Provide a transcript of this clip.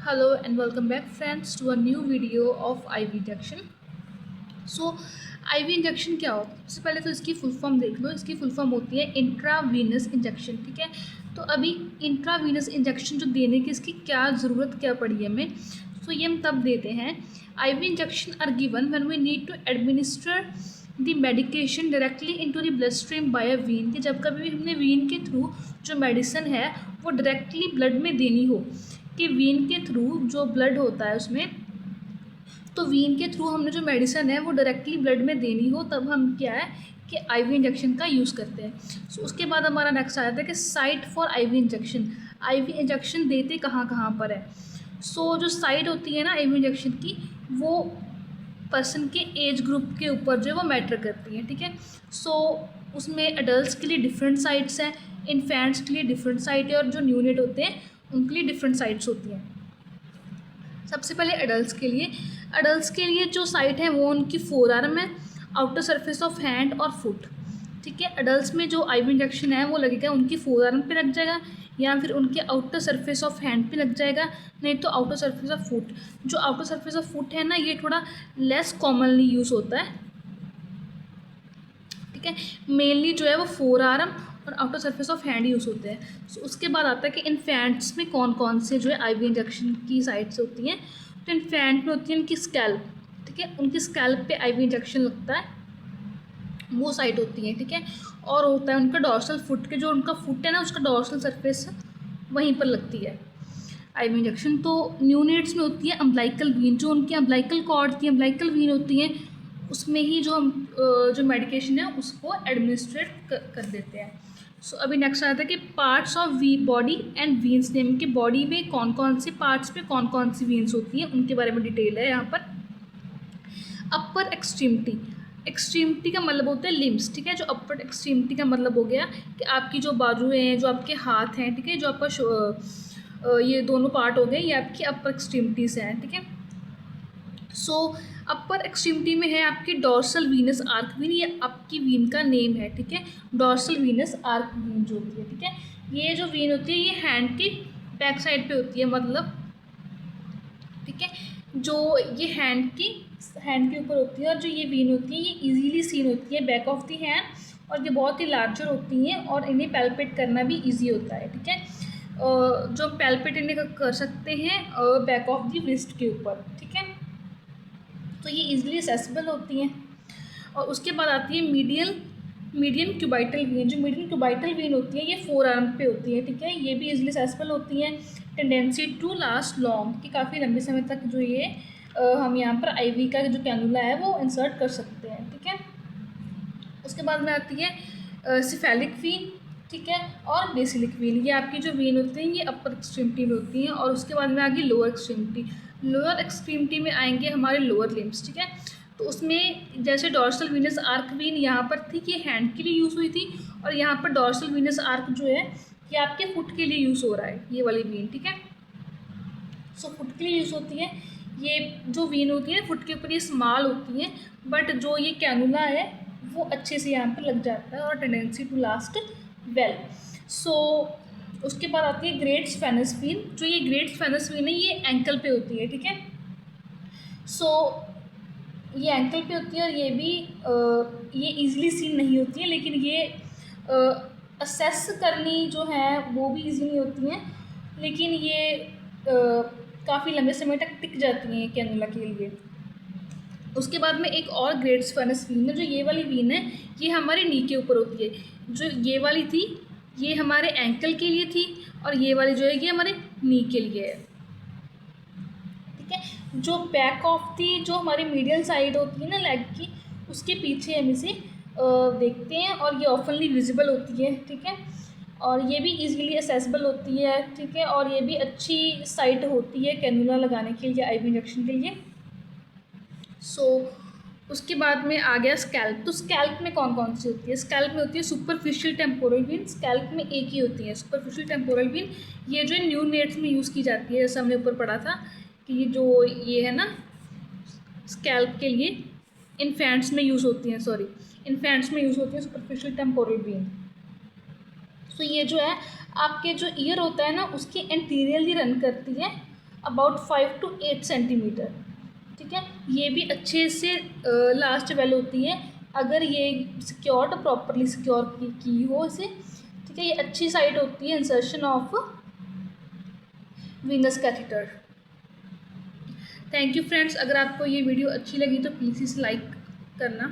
Hello and welcome back friends to a new video of IV injection. So IV injection क्या होता है? सबसे पहले तो इसकी फुल फॉर्म देख लो। इसकी फुल फॉर्म होती है इंट्रावीनस इंजेक्शन। ठीक है, तो अभी इंट्रावीनस इंजेक्शन जो देने की इसकी क्या ज़रूरत क्या पड़ी है हमें, तो ये हम तब देते हैं। IV injection are given when we need to administer the medication directly into the bloodstream by a vein, कि जब कभी भी हमने वीन के थ्रू जो मेडिसिन है वो डायरेक्टली ब्लड में देनी हो, कि वीन के थ्रू जो ब्लड होता है उसमें, तो वीन के थ्रू हमने जो मेडिसिन है वो डायरेक्टली ब्लड में देनी हो, तब हम क्या है कि आईवी इंजेक्शन का यूज़ करते हैं। सो उसके बाद हमारा नेक्स्ट आ जाता है कि site for IV injection. IV injection देते कहाँ कहाँ पर है। सो जो साइट होती है ना आईवी इंजेक्शन की, वो पर्सन के एज ग्रुप के ऊपर जो है वो मैटर करती है। ठीक है, सो उसमें एडल्ट्स के लिए डिफरेंट साइट्स हैं, इन्फेंट्स के लिए डिफरेंट साइट है, और जो न्यूनेट होते हैं उनके लिए डिफरेंट साइट्स होती हैं। सबसे पहले एडल्ट्स के लिए जो साइट है वो उनकी फोर आर्म है, आउटर सरफेस ऑफ हैंड और फुट। ठीक है, एडल्ट्स में जो आईवी इंजेक्शन है वो लगेगा उनकी फोर आर्म पे लग जाएगा, या फिर उनके आउटर सरफेस ऑफ हैंड पे लग जाएगा, नहीं तो आउटर सरफेस ऑफ फुट। जो आउटर सरफेस ऑफ फुट है ना, ये थोड़ा लेस कॉमनली यूज़ होता है। ठीक है, मेनली जो है वो फोर आर्म और outer surface of hand use होते हैं। सो उसके बाद आता है कि इन्फेंट्स में कौन कौन से जो है आईवी इंजेक्शन की साइट्स होती हैं। तो इन्फेंट में होती है उनकी स्कैल्प। ठीक है, उनकी स्कैल्प पे आईवी इंजेक्शन लगता है, वो साइट होती है। ठीक है, और होता है उनका डॉर्सल फुट के, जो उनका फुट है ना उसका डॉर्सल सरफेस वहीं पर लगती है आईवी इंजेक्शन। तो न्यूनेट्स में होती है अम्बलाइकल वीन, जो उनकी अम्बलाइकल कॉर्ड की अम्बलाइकल वीन होती है, उसमें ही जो हम जो मेडिकेशन है उसको एडमिनिस्ट्रेट कर देते हैं। सो अभी नेक्स्ट आता है कि parts of body and veins name, के बॉडी में कौन कौन से पार्ट्स पे कौन कौन सी वीन्स होती हैं उनके बारे में डिटेल है यहाँ पर। अपर एक्सट्रीमिटी, एक्सट्रीमिटी का मतलब होता है लिम्स। ठीक है, जो अपर एक्सट्रीमिटी का मतलब हो गया कि आपकी जो बाजुएँ हैं, जो आपके हाथ हैं, ठीक है, जो आपका ये दोनों पार्ट हो गए, ये आपकी अपर एक्सट्रीमिटीज़ हैं। ठीक है, सो अपर एक्सट्रीमिटी में है आपकी डॉर्सल वीनस आर्क वीन, ये आपकी वीन का नेम है। ठीक है, डॉर्सल वीनस आर्क वीन जो होती है। ठीक है, ये जो वीन होती है ये हैंड की बैक साइड पे होती है, मतलब ठीक है, जो ये हैंड के ऊपर होती है, और जो ये वीन होती है ये इजीली सीन होती है बैक ऑफ द हैंड, और ये बहुत ही लार्जर होती हैं और इन्हें पैल्पेट करना भी इजी होता है। ठीक है, जो पैल्पेट इन्हें कर सकते हैं बैक ऑफ द रिस्ट के ऊपर। ठीक है, तो ये इजीली एक्सेसिबल होती हैं। और उसके बाद आती है मीडियम क्यूबाइटल वीन। जो मीडियम क्यूबाइटल वीन होती है ये फोर आर्म पे होती है। ठीक है, ये भी इजीली एक्सेसिबल होती हैं। टेंडेंसी टू लास्ट लॉन्ग, कि काफ़ी लंबे समय तक जो ये हम यहाँ पर आईवी का जो कैनुला है वो इंसर्ट कर सकते हैं। ठीक है, उसके बाद में आती है सिफेलिक वीन। ठीक है, और बेसिलिक वीन, ये आपकी जो वीन होती हैं ये अपर एक्सट्रीमिटी में होती हैं। और उसके बाद में आ गई लोअर एक्सट्रीमिटी। लोअर एक्सट्रीमिटी में आएंगे हमारे लोअर लिम्स। ठीक है, तो उसमें जैसे डॉर्सल वीनस आर्क वीन यहाँ पर थी, ये हैंड के लिए यूज़ हुई थी, और यहाँ पर डॉर्सल वीनस आर्क जो है ये आपके फुट के लिए यूज़ हो रहा है, ये वाली वीन। ठीक है, सो फुट के लिए यूज़ होती है। ये जो वीन होती है फुट के ऊपर ये स्मॉल होती है, बट जो ये कैनुला है वो अच्छे से यहाँ पर लग जाता है, और टेंडेंसी टू लास्ट वेल। सो उसके बाद आती है ग्रेट स्पेनस वीन। जो ये ग्रेट स्पेनस वीन है ये एंकल पे होती है। ठीक है, सो ये एंकल पे होती है, और ये भी ये इजीली सीन नहीं होती है, लेकिन ये असेस करनी जो है वो भी ईजी नहीं होती हैं, लेकिन ये काफ़ी लंबे समय तक टिक जाती हैं कैनुला के लिए। उसके बाद में एक और ग्रेट स्पेनस वीन है। जो ये वाली वीन है ये हमारे नी के ऊपर होती है। जो ये वाली थी ये हमारे एंकल के लिए थी, और ये वाली जो है ये हमारे नी के लिए है। ठीक है, जो बैक ऑफ दी जो हमारी मीडियल साइड होती है ना लेग की, उसके पीछे हम इसे देखते हैं, और ये ऑफनली विजिबल होती है। ठीक है, और ये भी इजीली असेसिबल होती है। ठीक है, और ये भी अच्छी साइट होती है कैनुला लगाने के लिए, आईवी इंजेक्शन के लिए। सो उसके बाद में आ गया स्कैल्प। तो स्कैल्प में कौन कौन सी होती है? स्कैल्प में होती है सुपरफिशियल टेम्पोरल वीन। स्कैल्प में एक ही होती है सुपरफिशियल टेम्पोरल वीन। ये जो न्यू नेट्स में यूज़ की जाती है, जैसे हमने ऊपर पढ़ा था कि ये जो ये है ना स्कैल्प के लिए इन्फेंट्स में यूज़ होती हैं, इन्फेंट्स में यूज़ होती है सुपरफिशियल टेम्पोरल वीन। तो ये जो है आपके जो ईयर होता है ना उसकी एंटीरियरली रन करती है, अबाउट 5 to 8 सेंटीमीटर। ठीक है, ये भी अच्छे से लास्ट वेल होती है अगर ये सिक्योर्ड प्रॉपरली सिक्योर की हो इसे। ठीक है, ये अच्छी साइट होती है insertion of Venus catheter. Thank you friends, अगर आपको ये वीडियो अच्छी लगी तो प्लीज़ इसे लाइक करना।